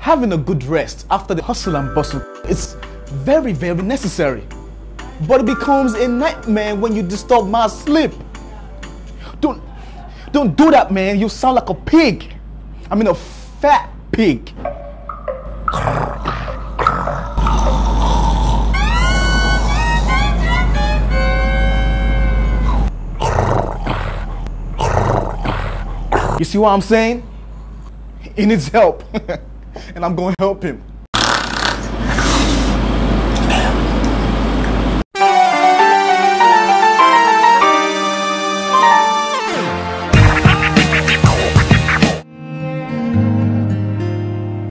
Having a good rest after the hustle and bustle is very, very necessary. But it becomes a nightmare when you disturb my sleep. Don't do that, man. You sound like a pig. I mean a fat pig. You see what I'm saying? He needs help. And I'm going to help him.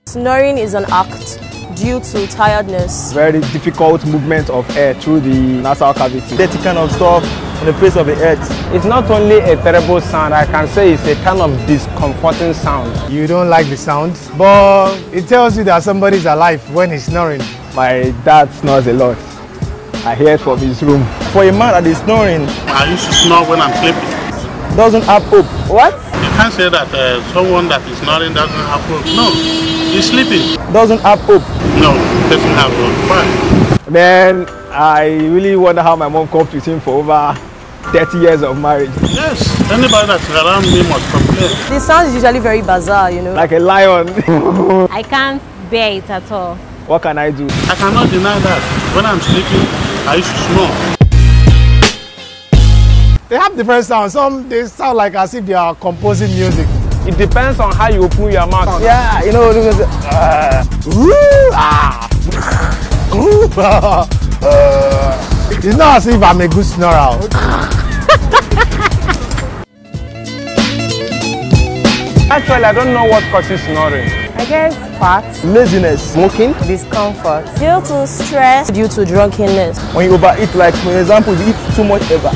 Snoring is an act due to tiredness. Very difficult movement of air through the nasal cavity. Dirty kind of stuff on the face of the earth. It's not only a terrible sound, I can say it's a kind of discomforting sound. You don't like the sound, but it tells you that somebody's alive when he's snoring. My dad snores a lot. I hear it from his room. For a man that is snoring, I used to snore when I'm sleeping. Doesn't have hope. What? You can't say that someone that is snoring doesn't have hope. No, he's sleeping. Doesn't have hope. No, doesn't have hope. Why? Then I really wonder how my mom coped with him for over 30 years of marriage. Yes, anybody that's around me must complain. The sound is usually very bizarre, you know. Like a lion. I can't bear it at all. What can I do? I cannot deny that. When I'm sleeping, I used to snore. They have different sounds. Some they sound like as if they are composing music. It depends on how you open your mouth. Yeah, you know, It's not as if I'm a good snorer. Actually, I don't know what causes snoring. I guess fat, Laziness, smoking, discomfort. Due to stress, due to drunkenness. when you overeat, like for example, you eat too much eba.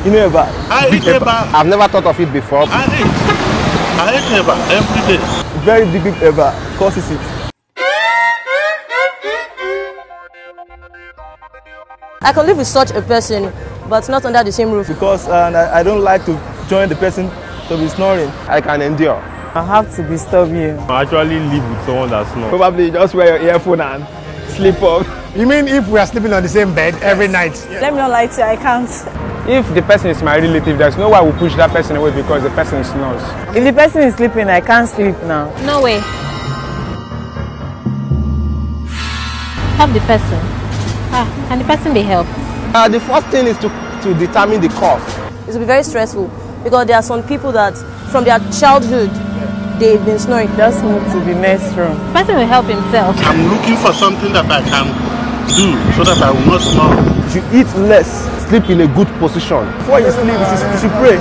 You know eba? I eat eba. I've never thought of it before. I eat eba every day. Very big eba causes it. I can live with such a person, but not under the same roof. Because I don't like to join the person to be snoring. I can endure. I have to disturb you. I actually live with someone that snores. Probably just wear your earphone and sleep off. You mean if we are sleeping on the same bed every night? Let me not lie to you, I can't. If the person is my relative, there's no way I will push that person away because the person snores. If the person is sleeping, I can't sleep now. No way. Help the person. Can the person be helped? The first thing is to determine the cause. It will be very stressful because there are some people that from their childhood they've been snoring. Just move to the next room. The person will help himself. I'm looking for something that I can do so that I will not snore. You should eat less, sleep in a good position. Before you sleep, you should pray.